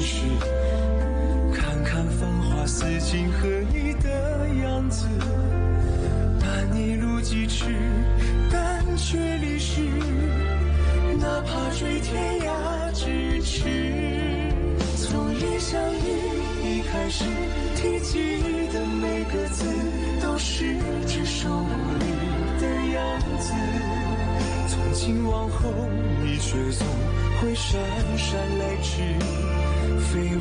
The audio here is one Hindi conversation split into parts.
是，看看繁华似锦和你的样子，伴你路几尺，但却离世，哪怕追天涯咫尺。从一相遇一开始，提及的每个字，都是只手不离的样子。从今往后，你却总会姗姗来迟，飞舞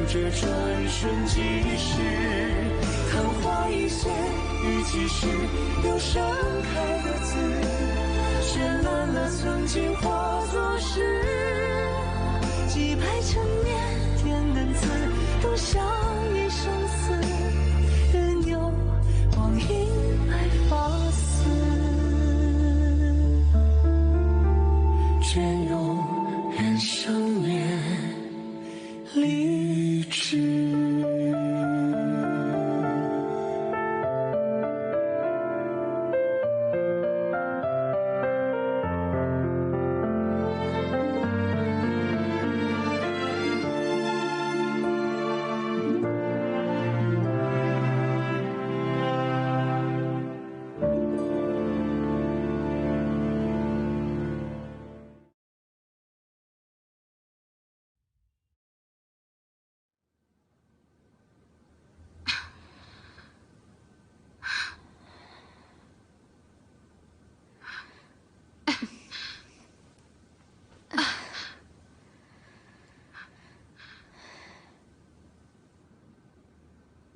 着转瞬即逝。昙花一现，雨几时，忧伤开的字，绚烂了曾经化作诗。几百陈年点的字，都像一生死，任由光阴来发丝，隽永人生面励志。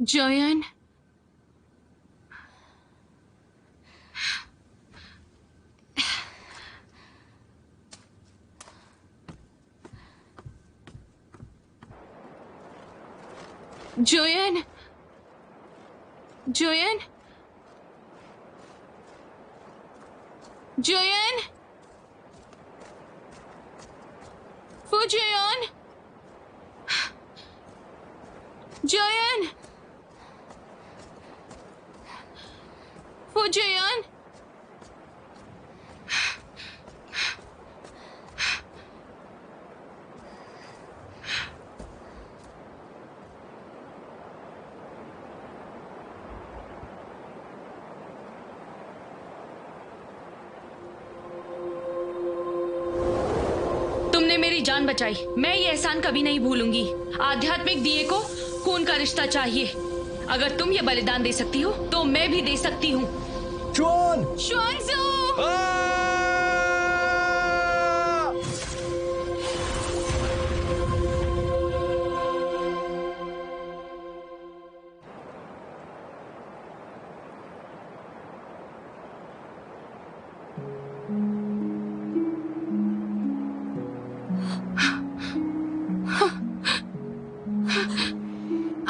Joyan? Joyan? Joyan? Joyan? For Joyan? Joyan? For Joyan? तुमने मेरी जान बचाई, मैं ये एहसान कभी नहीं भूलूंगी। आध्यात्मिक दिए को खून का रिश्ता चाहिए। अगर तुम ये बलिदान दे सकती हो तो मैं भी दे सकती हूँ। Chuan! Xuanzu!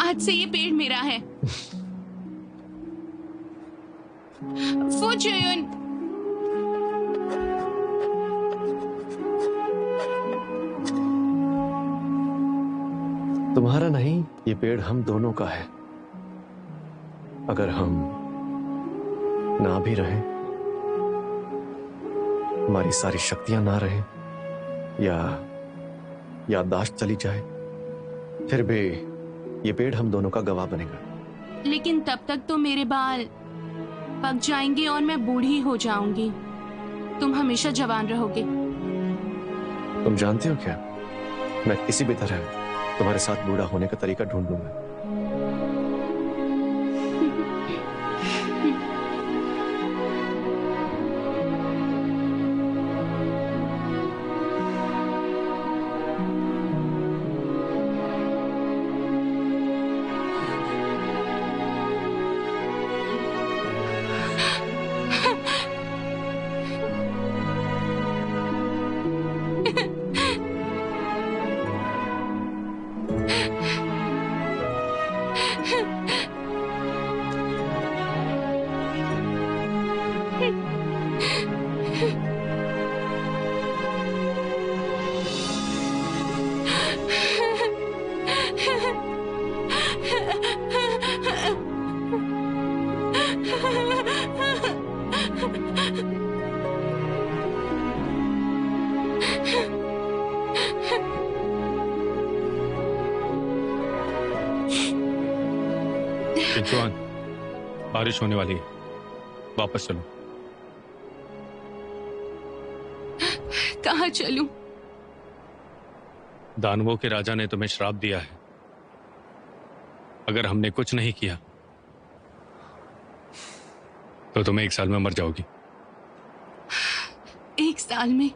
आज से ये पेड़ मेरा है। Fortune! तुम्हारा नहीं, ये पेड़ हम दोनों का है। अगर हम ना भी रहें, हमारी सारी शक्तियां ना रहें या याददाश्त चली जाए, फिर भी ये पेड़ हम दोनों का गवाह बनेगा। लेकिन तब तक तो मेरे बाल पक जाएंगे और मैं बूढ़ी हो जाऊंगी। तुम हमेशा जवान रहोगे। तुम जानती हो क्या, मैं किसी भी तरह तुम्हारे साथ बूढ़ा होने का तरीका ढूंढूंगा। किंचुआन, बारिश होने वाली है, वापस चलो। कहाँ चलूं? दानवों के राजा ने तुम्हें श्राप दिया है। अगर हमने कुछ नहीं किया तो तुम 1 साल में मर जाओगी। 1 साल में?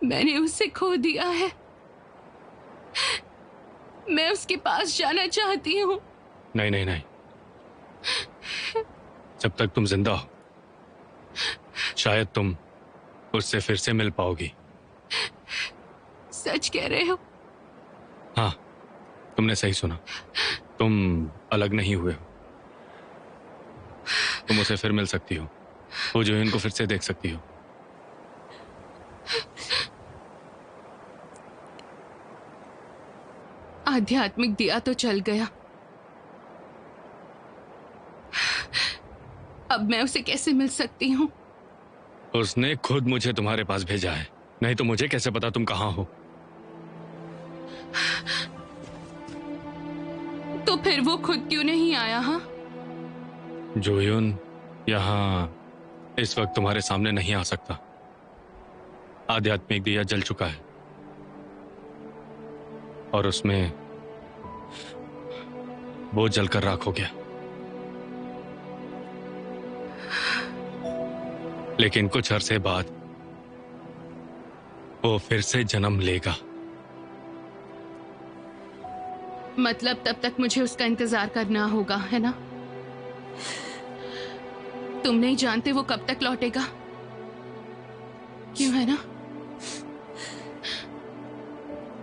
मैंने उसे खो दिया है। मैं उसके पास जाना चाहती हूँ। नहीं नहीं नहीं, जब तक तुम जिंदा हो शायद तुम उससे फिर से मिल पाओगी। सच कह रहे हो? हाँ, तुमने सही सुना। तुम अलग नहीं हुए हो। तुम उसे फिर मिल सकती हो, वो जो इनको फिर से देख सकती हो। आध्यात्मिक दिया तो चल गया, अब मैं उसे कैसे मिल सकती हूँ? उसने खुद मुझे तुम्हारे पास भेजा है, नहीं तो मुझे कैसे पता तुम कहाँ हो? तो फिर वो खुद क्यों नहीं आया? हाँ, जोयुन यहाँ इस वक्त तुम्हारे सामने नहीं आ सकता। आध्यात्मिक दिया जल चुका है और उसमें वो जलकर राख हो गया। लेकिन कुछ अरसे बाद वो फिर से जन्म लेगा। मतलब तब तक मुझे उसका इंतजार करना होगा, है ना? तुम नहीं जानते वो कब तक लौटेगा, क्यों, है ना?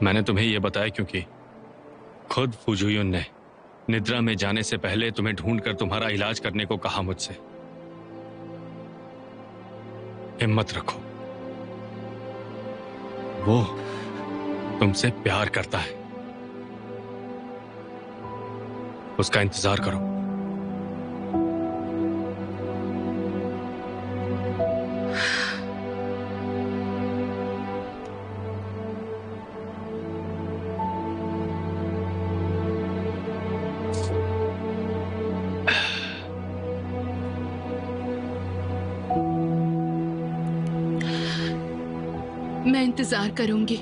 मैंने तुम्हें यह बताया क्योंकि खुद फुजुयुन ने निद्रा में जाने से पहले तुम्हें ढूंढकर तुम्हारा इलाज करने को कहा मुझसे। हिम्मत रखो, वो तुमसे प्यार करता है, उसका इंतजार करो। मैं इंतजार करूंगी।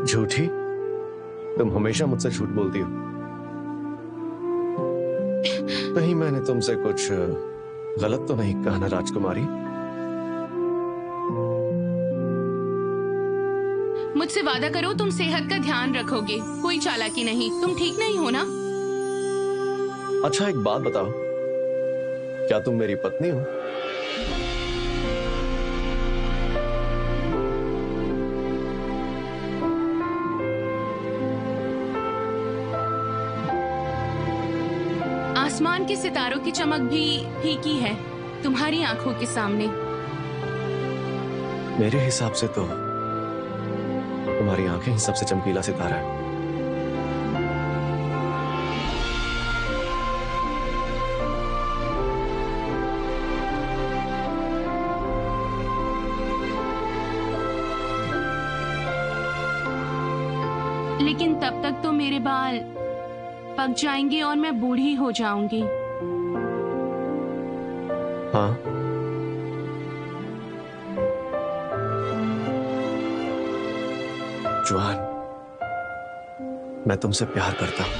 झूठी? तुम हमेशा मुझसे झूठ बोलती हो। कहीं मैंने तुमसे कुछ गलत तो नहीं कहा ना राजकुमारी? मुझसे वादा करो तुम सेहत का ध्यान रखोगे, कोई चालाकी नहीं। तुम ठीक नहीं हो ना? अच्छा एक बात बताओ, क्या तुम मेरी पत्नी हो? आसमान के सितारों की चमक भी फीकी है तुम्हारी आंखों के सामने। मेरे हिसाब से तो तुम्हारी आंखें ही सबसे चमकीला सितारा है। लेकिन तब तक तो मेरे बाल पक जाएंगे और मैं बूढ़ी हो जाऊंगी। हाँ, जुआन, मैं तुमसे प्यार करता हूं।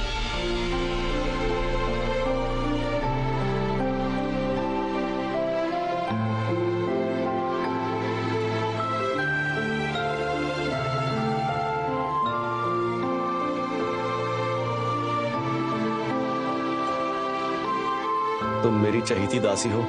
तुम मेरी चहेती दासी हो।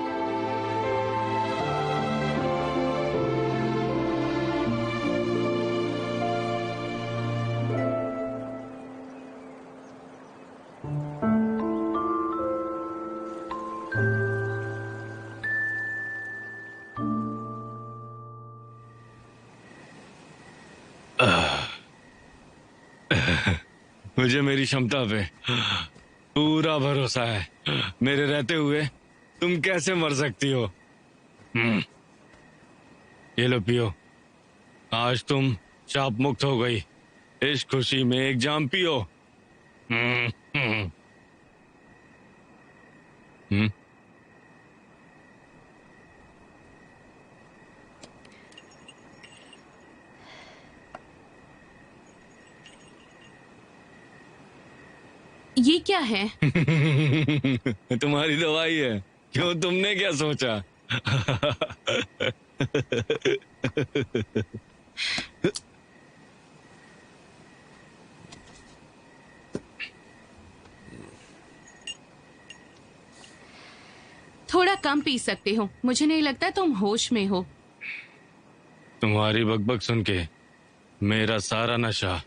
मुझे मेरी क्षमता पे पूरा भरोसा है। मेरे रहते हुए तुम कैसे मर सकती हो? ये लो पियो। आज तुम शाप मुक्त हो गई। इस खुशी में एक जाम पियो। ये क्या है? तुम्हारी दवाई है। क्यों, तुमने क्या सोचा? थोड़ा कम पी सकते हो, मुझे नहीं लगता तुम होश में हो। तुम्हारी बकबक सुन के मेरा सारा नशा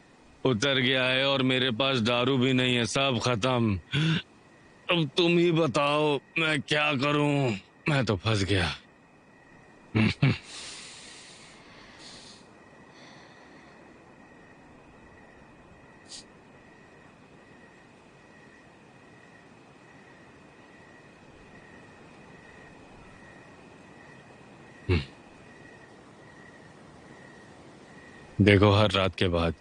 उतर गया है और मेरे पास दारू भी नहीं है, सब खत्म। अब तुम ही बताओ मैं क्या करूं? मैं तो फंस गया। देखो, हर रात के बाद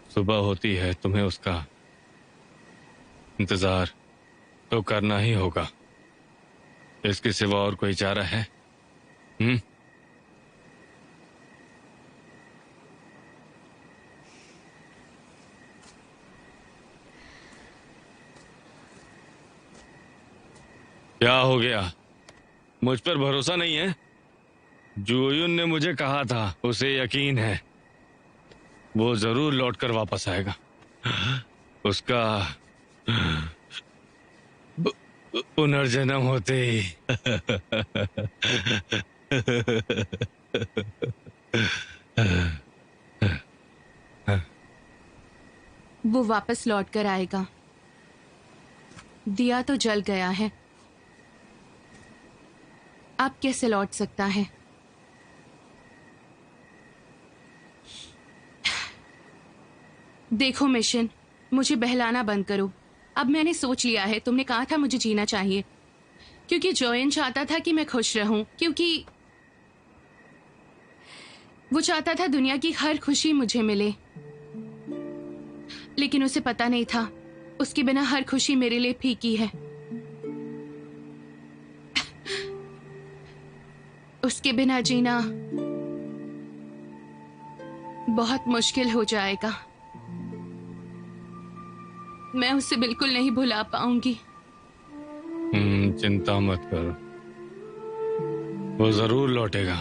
सुबह होती है, तुम्हें उसका इंतजार तो करना ही होगा। इसके सिवा और कोई चारा है? क्या हो गया? मुझ पर भरोसा नहीं है? जुओयुन ने मुझे कहा था, उसे यकीन है वो जरूर लौटकर वापस आएगा। उसका पुनर्जन्म होते ही। वो वापस लौट कर आएगा। दिया तो जल गया है, अब कैसे लौट सकता है? देखो मिशन, मुझे बहलाना बंद करो। अब मैंने सोच लिया है, तुमने कहा था मुझे जीना चाहिए, क्योंकि जोयन चाहता था कि मैं खुश रहूं, क्योंकि वो चाहता था दुनिया की हर खुशी मुझे मिले। लेकिन उसे पता नहीं था उसके बिना हर खुशी मेरे लिए फीकी है। उसके बिना जीना बहुत मुश्किल हो जाएगा। मैं उसे बिल्कुल नहीं भुला पाऊंगी। चिंता मत करो, वो जरूर लौटेगा,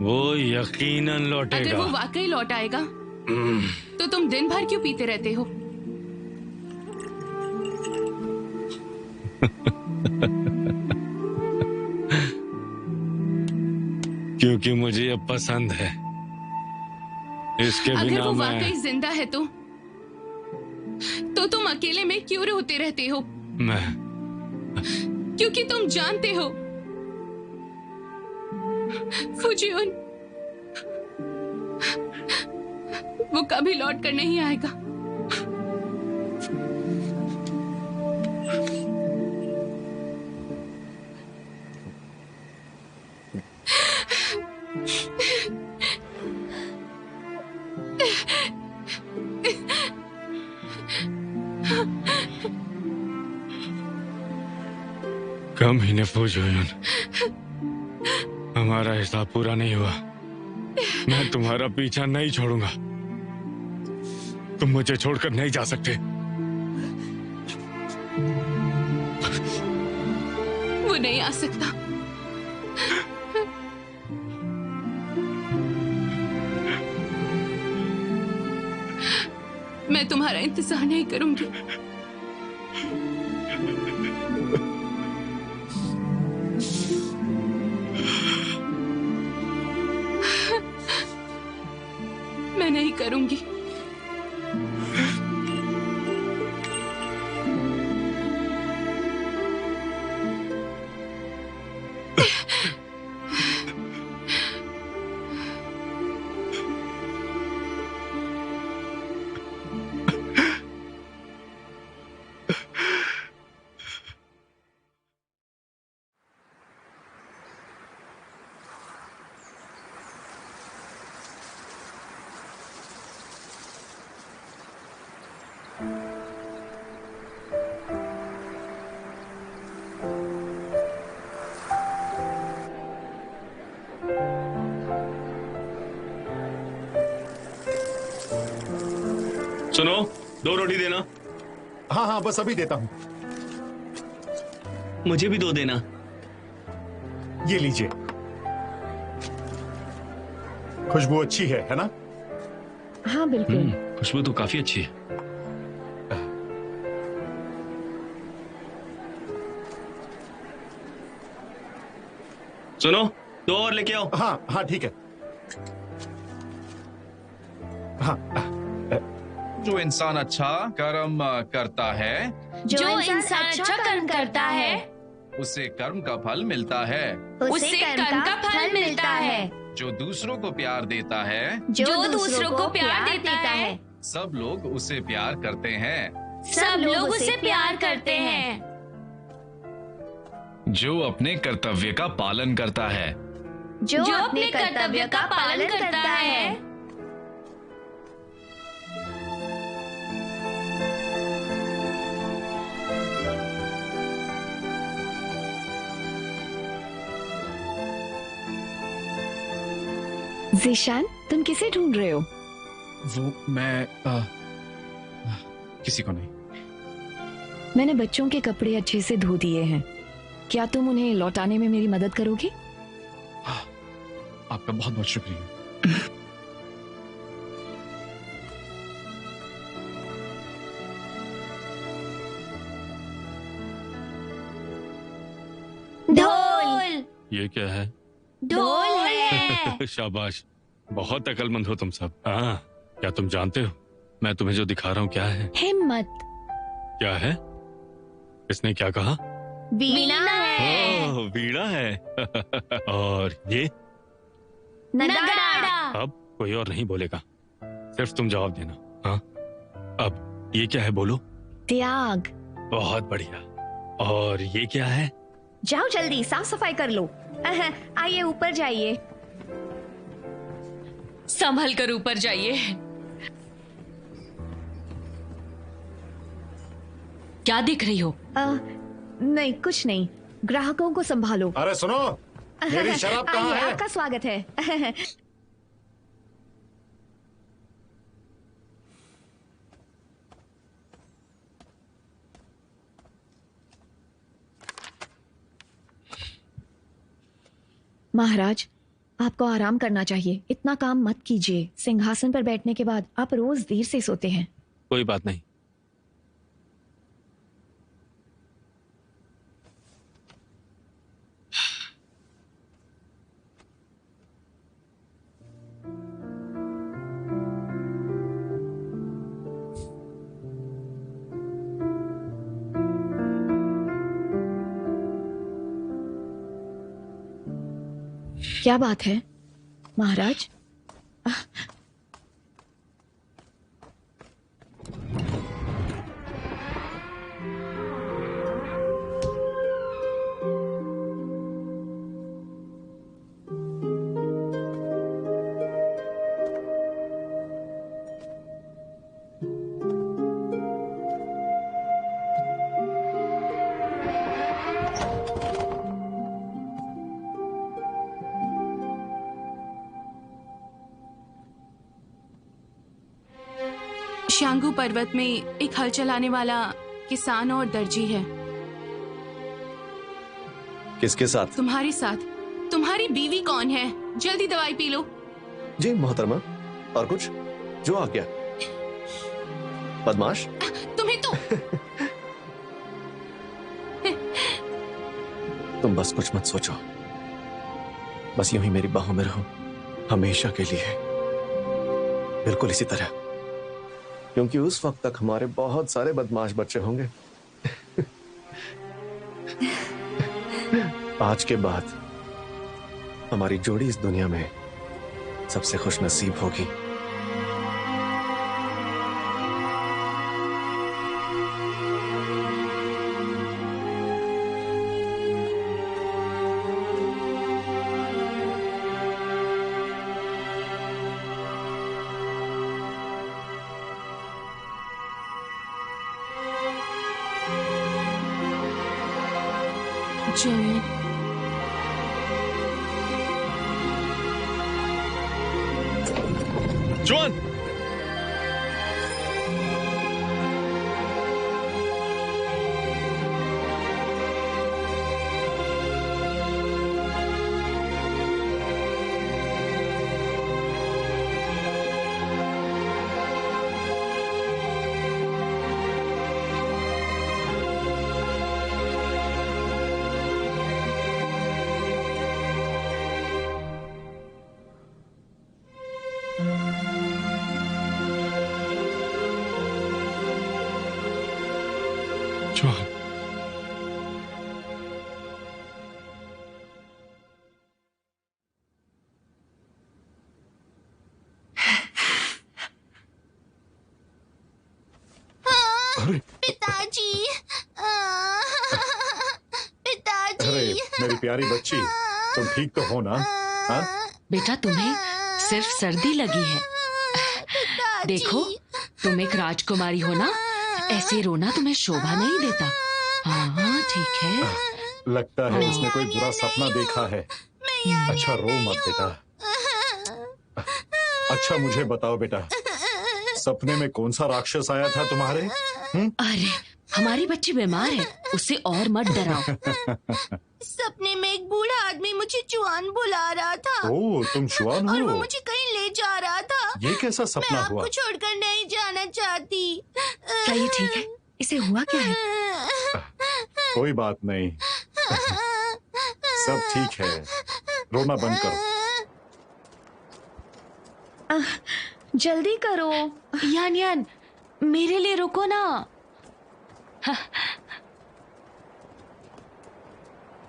वो यकीनन लौटेगा। अगर वो वाकई लौट आएगा तो तुम दिन भर क्यों पीते रहते हो? क्योंकि मुझे ये पसंद है। इसके अगर बिना वो मैं वाकई जिंदा है तो तुम अकेले में क्यों रोते रहते हो? क्योंकि तुम जानते हो फुजियोन, वो कभी लौट कर नहीं आएगा। कम ही ने फुजियोन, हमारा हिसाब पूरा नहीं हुआ। मैं तुम्हारा पीछा नहीं छोड़ूंगा। तुम मुझे छोड़कर नहीं जा सकते। वो नहीं आ सकता। मैं तुम्हारा इंतजार नहीं करूंगी। मैं नहीं करूंगी। सुनो, 2 रोटी देना। हाँ हाँ, बस अभी देता हूं। मुझे भी 2 देना। ये लीजिए। खुशबू अच्छी है ना? हाँ बिल्कुल। खुशबू तो काफी अच्छी है। सुनो, 2 और लेके आओ। हाँ हाँ ठीक है। हाँ जो इंसान अच्छा कर्म करता है, जो इंसान अच्छा कर्म करता है उसे कर्म का फल मिलता है। उसे कर्म का फल मिलता है। जो दूसरों को प्यार देता है, जो दूसरों को प्यार देता है सब लोग उसे प्यार करते हैं। सब लोग उसे प्यार करते हैं। जो अपने कर्तव्य का पालन करता है, जो अपने कर्तव्य का पालन करता है ज़ीशान, तुम किसे ढूंढ रहे हो? वो मैं किसी को नहीं। मैंने बच्चों के कपड़े अच्छे से धो दिए हैं। क्या तुम उन्हें लौटाने में मेरी मदद करोगे? आपका बहुत बहुत शुक्रिया। ढोल। ये क्या है? ढोल है। शाबाश, बहुत अक्लमंद हो तुम सब। हाँ, क्या तुम जानते हो मैं तुम्हें जो दिखा रहा हूँ क्या है? हिम्मत। क्या है? इसने क्या कहा? वीणा है। ओह, वीणा है। और ये? नगाड़ा। अब कोई और नहीं बोलेगा, सिर्फ तुम जवाब देना। हाँ, अब ये क्या है बोलो? त्याग। बहुत बढ़िया। और ये क्या है? जाओ जल्दी साफ सफाई कर लो। आइए ऊपर जाइए। संभल कर ऊपर जाइए। क्या देख रही हो? नहीं कुछ नहीं, ग्राहकों को संभालो। अरे सुनो, मेरी शराब कहाँ आइए, है? आपका स्वागत है। महाराज, आपको आराम करना चाहिए। इतना काम मत कीजिए। सिंहासन पर बैठने के बाद आप रोज देर से सोते हैं। कोई बात नहीं। क्या बात है महाराज? शांगू पर्वत में एक हल चलाने वाला किसान और दर्जी है। किसके साथ? तुम्हारे साथ। तुम्हारी बीवी कौन है? जल्दी दवाई पी लो। जी मोहतरमा। और कुछ? जो आ गया। बदमाश। तुम्हें तो तुम बस कुछ मत सोचो, बस यूं ही मेरी बाहों में रहो हमेशा के लिए, बिल्कुल इसी तरह, क्योंकि उस वक्त तक हमारे बहुत सारे बदमाश बच्चे होंगे। आज के बाद हमारी जोड़ी इस दुनिया में सबसे खुशनसीब होगी। जय जॉन, जॉन, पिताजी, पिताजी। अरे मेरी प्यारी बच्ची, तुम ठीक तो हो ना? हाँ? बेटा, तुम्हें सिर्फ सर्दी लगी है। देखो, तुम एक राजकुमारी हो ना, ऐसे रोना तुम्हें शोभा नहीं देता। हाँ ठीक है। लगता है इसने कोई बुरा सपना देखा है। अच्छा रो मत बेटा। अच्छा मुझे बताओ बेटा, सपने में कौन सा राक्षस आया था तुम्हारे? अरे हमारी बच्ची बीमार है, उसे और मत डराओ। सपने में एक बूढ़ा आदमी मुझे चुआन बुला रहा था। ओह, तुम चुआन और वो हो? मुझे कहीं ले जा रहा था। ये कैसा मैं सपना हुआ? आपको छोड़कर नहीं जाना चाहती। क्या ये ठीक है? इसे हुआ क्या है? कोई बात नहीं, सब ठीक है, रोना बंद करो। जल्दी करो। यान यान, मेरे लिए रुको ना।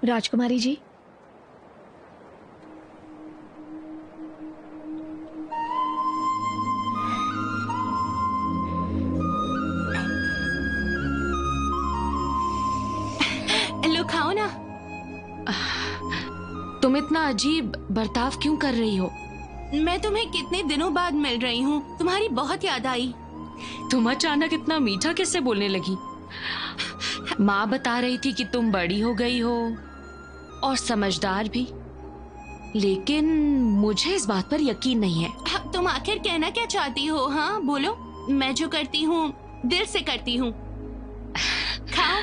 राजकुमारी जी, लो खाओ ना। तुम इतना अजीब बर्ताव क्यों कर रही हो? मैं तुम्हें कितने दिनों बाद मिल रही हूँ, तुम्हारी बहुत याद आई। तुम अचानक इतना मीठा कैसे बोलने लगी? माँ बता रही थी कि तुम बड़ी हो गई हो और समझदार भी, लेकिन मुझे इस बात पर यकीन नहीं है। तुम आखिर कहना क्या चाहती हो? हाँ बोलो। मैं जो करती हूँ दिल से करती हूँ। खाओ।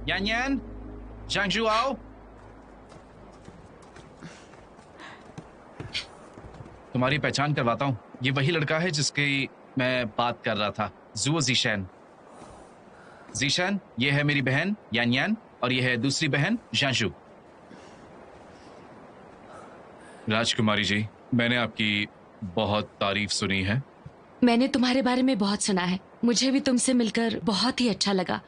यान यान, Zhangzhu आओ। तुम्हारी पहचान करवाता हूँ। ये वही लड़का है जिसकी मैं बात कर रहा था, जुओ जीशैन। जीशैन, ये है मेरी बहन यान यान और ये है दूसरी बहन जानशु। राजकुमारी जी, मैंने आपकी बहुत तारीफ सुनी है। मैंने तुम्हारे बारे में बहुत सुना है। मुझे भी तुमसे मिलकर बहुत ही अच्छा लगा।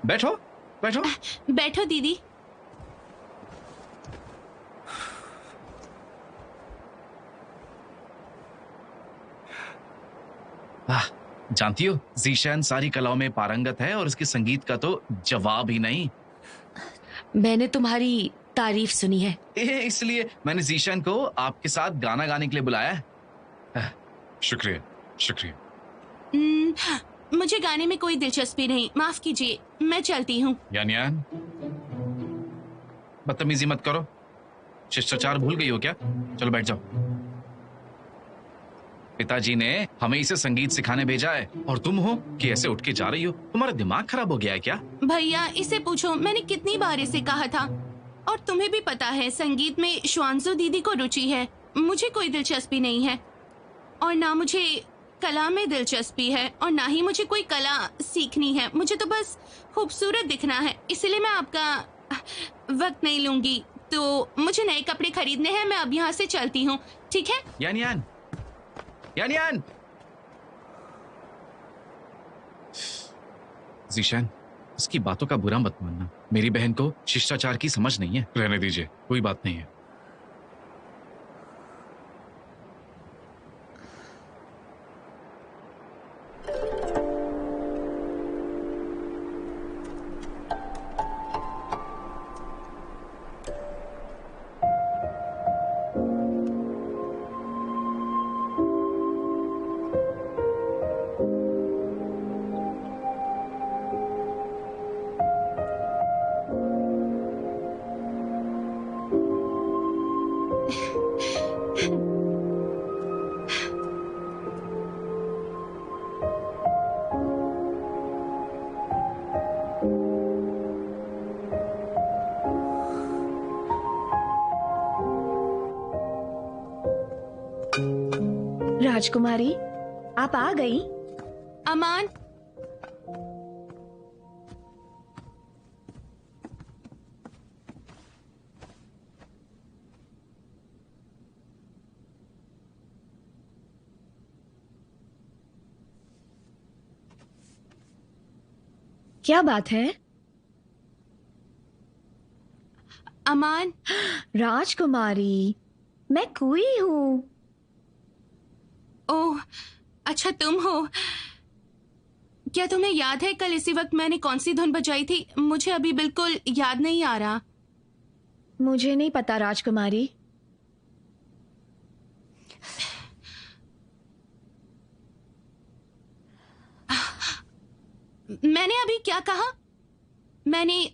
बैठो बैठो। बैठो दीदी। जानती हो, जीशैन सारी कलाओं में पारंगत है और उसके संगीत का तो जवाब ही नहीं। मैंने तुम्हारी तारीफ सुनी है, इसलिए मैंने जीशैन को आपके साथ गाना गाने के लिए बुलाया है। शुक्रिया शुक्रिया। मुझे गाने में कोई दिलचस्पी नहीं, माफ कीजिए, मैं चलती हूँ। यान यान, बदतमीजी मत करो। शिष्टाचार भूल गई हो क्या? चलो बैठ जाओ। पिताजी ने हमें इसे संगीत सिखाने भेजा है और तुम हो कि ऐसे उठ के जा रही हो। तुम्हारा दिमाग खराब हो गया है क्या? भैया, इसे पूछो, मैंने कितनी बार इसे कहा था। और तुम्हें भी पता है, संगीत में श्वांजू दीदी को रुचि है, मुझे कोई दिलचस्पी नहीं है। और ना मुझे कला में दिलचस्पी है और ना ही मुझे कोई कला सीखनी है। मुझे तो बस खूबसूरत दिखना है, इसलिए मैं आपका वक्त नहीं लूंगी। तो मुझे नए कपड़े खरीदने हैं, मैं अब यहाँ से चलती हूँ, ठीक है? यान यान, यान यान। जीशैन, इसकी बातों का बुरा मत मानना। मेरी बहन को शिष्टाचार की समझ नहीं है। रहने दीजिए, कोई बात नहीं है। राजकुमारी, आप आ गई? अमान, क्या बात है? अमान। राजकुमारी, मैं कुई हूँ। ओह, अच्छा तुम हो। क्या तुम्हें याद है कल इसी वक्त मैंने कौन सी धुन बजाई थी? मुझे अभी बिल्कुल याद नहीं आ रहा। मुझे नहीं पता राजकुमारी। मैंने अभी क्या कहा? मैंने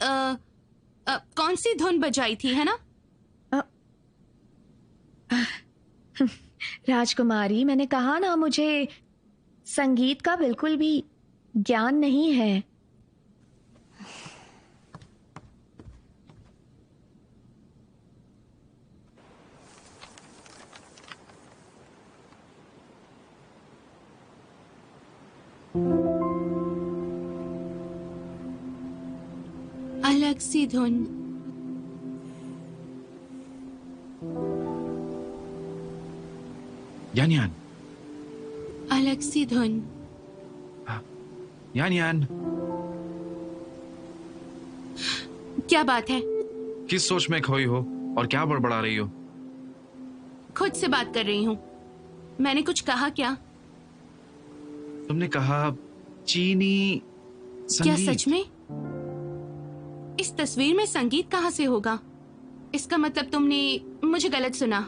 कौन सी धुन बजाई थी, है ना? राजकुमारी, मैंने कहा ना, मुझे संगीत का बिल्कुल भी ज्ञान नहीं है। अलग सी धुन। यान यान, अलग सी धुन। यान यान, क्या बात है? किस सोच में खोई हो और क्या बड़बड़ा रही हो? खुद से बात कर रही हूँ। मैंने कुछ कहा क्या? तुमने कहा चीनी क्या संगीत। सच में? इस तस्वीर में संगीत कहाँ से होगा? इसका मतलब तुमने मुझे गलत सुना।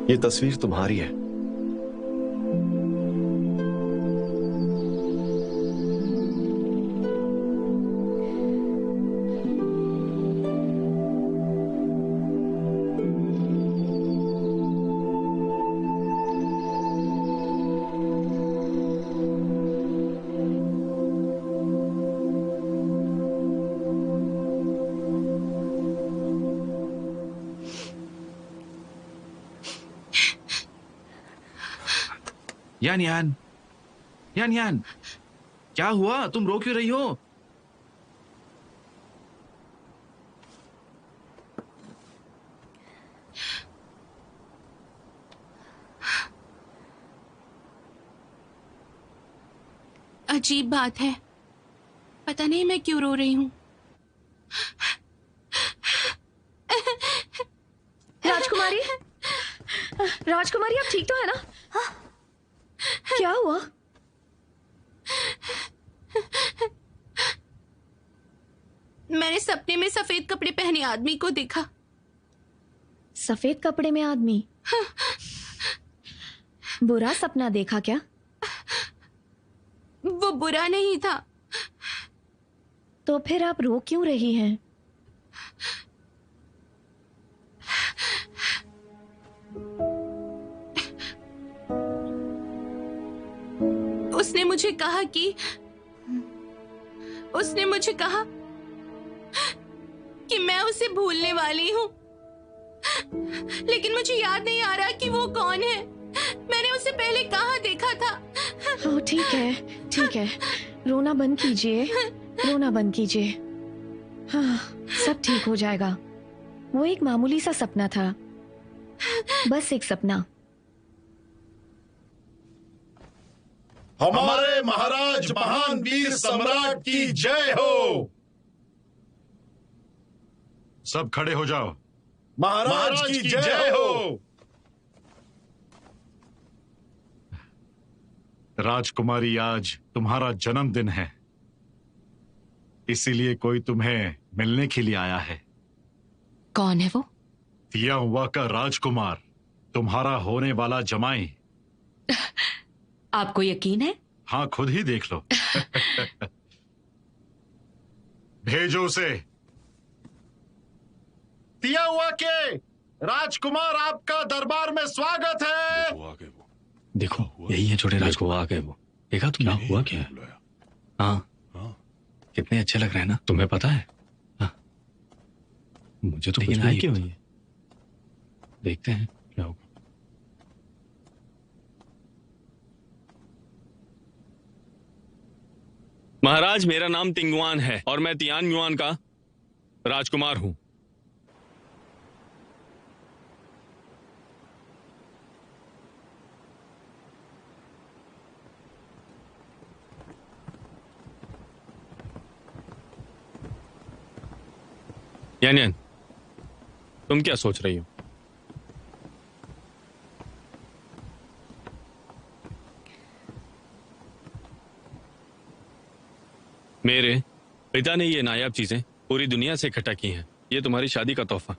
ये तस्वीर तुम्हारी है। यान यान यान यान, क्या हुआ? तुम रो क्यों रही हो? अजीब बात है, पता नहीं मैं क्यों रो रही हूँ। राजकुमारी, राजकुमारी आप ठीक तो है ना? क्या हुआ? मैंने सपने में सफेद कपड़े पहने आदमी को देखा। सफेद कपड़े में आदमी? बुरा सपना देखा क्या? वो बुरा नहीं था। तो फिर आप रो क्यों रही हैं? उसने मुझे कहा कि मैं उसे भूलने वाली हूँ, लेकिन मुझे याद नहीं आ रहा कि वो कौन है। मैंने उसे पहले कहाँ देखा था। ओह ठीक है, रोना बंद कीजिए, रोना बंद कीजिए। हाँ, सब ठीक हो जाएगा। वो एक मामूली सा सपना था, बस एक सपना। हमारे महाराज महान वीर सम्राट की जय हो। सब खड़े हो जाओ। महाराज की जय हो। राजकुमारी, आज तुम्हारा जन्मदिन है, इसीलिए कोई तुम्हें मिलने के लिए आया है। कौन है वो? तियांगवा का राजकुमार, तुम्हारा होने वाला जमाई। आपको यकीन है? हाँ, खुद ही देख लो। भेजो उसे। तियांगवा के राजकुमार, आपका दरबार में स्वागत है। देखो, यही है छोटे राज को। आ गए वो। देखा तुमने हुआ क्या है? हाँ, कितने अच्छे लग रहे हैं ना। तुम्हें पता है? हाँ। मुझे तो लेकिन आए क्यों ये? देखते हैं क्या होगा। महाराज, मेरा नाम तिंगवान है और मैं तियानयुआन का राजकुमार हूं। यान यान, तुम क्या सोच रही हो? मेरे पिता ने ये नायाब चीजें पूरी दुनिया से इकट्ठा की हैं। ये तुम्हारी शादी का तोहफा।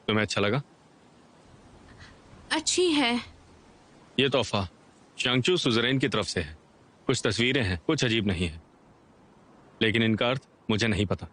तुम्हें अच्छा लगा? अच्छी है। ये तोहफा शांगचू सुजरेन की तरफ से है। कुछ तस्वीरें हैं, कुछ अजीब नहीं है, लेकिन इनका अर्थ मुझे नहीं पता।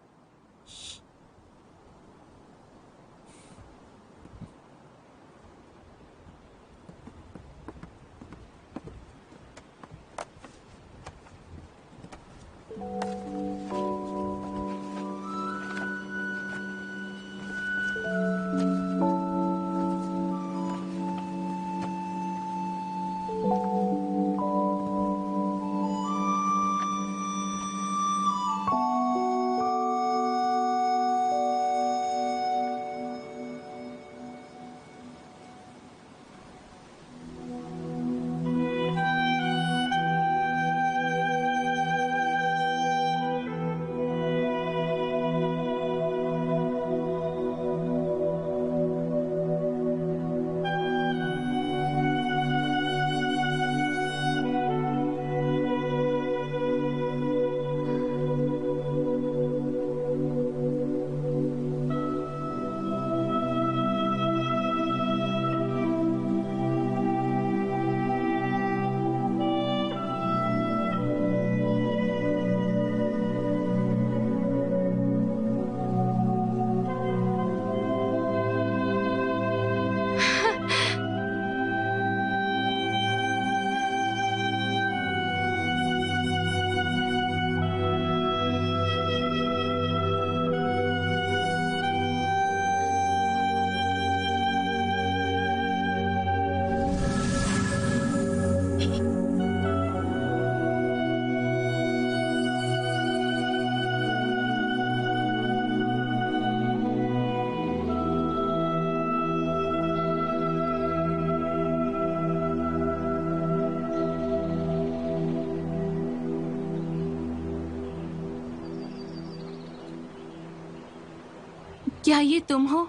क्या ये तुम हो?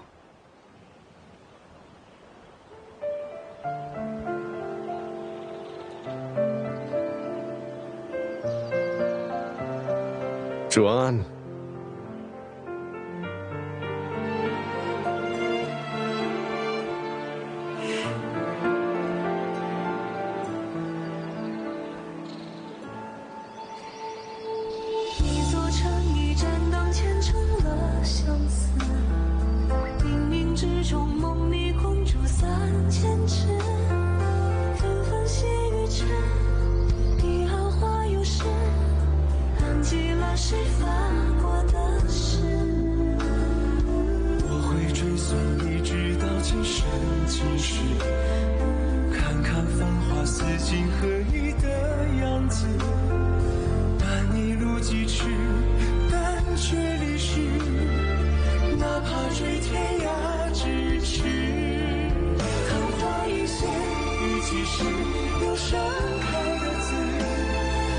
जुआन,看看繁华似锦和你的样子，伴你路几尺，但却离世，哪怕追天涯咫尺。昙花一现，雨几时，有盛开的字，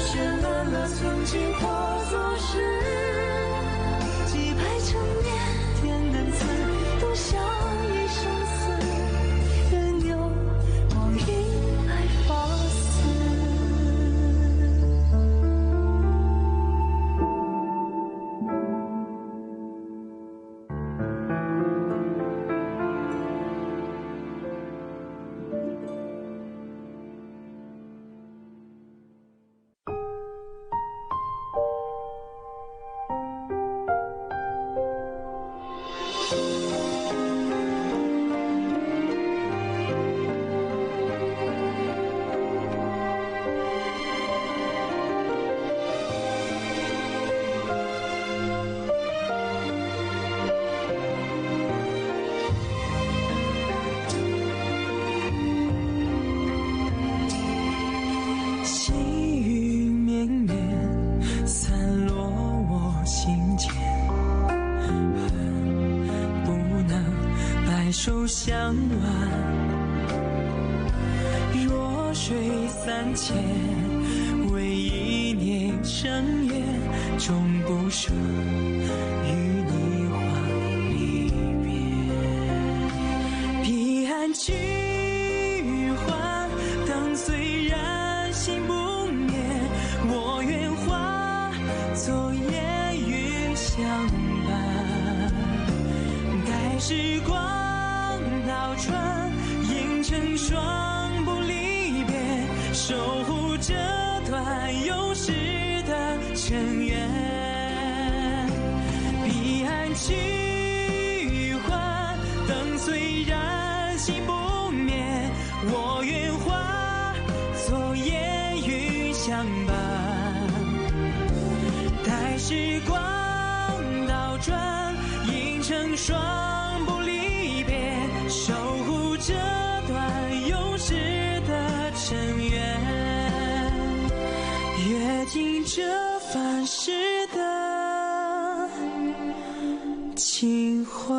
绚烂了曾经化作诗，几排陈年天人字，都像一生死。手相挽，弱水三千，为一念生厌，终不舍与你话离别。彼岸菊花，灯虽然心不灭，我愿化作烟云相伴，待时光倒转，映成双不离别，守护这段永世的尘缘。彼岸菊花，灯虽然心不灭，我愿化作烟云相伴，待时光倒转，映成双不离别，守护这段永世的尘缘，约定这凡世的情怀。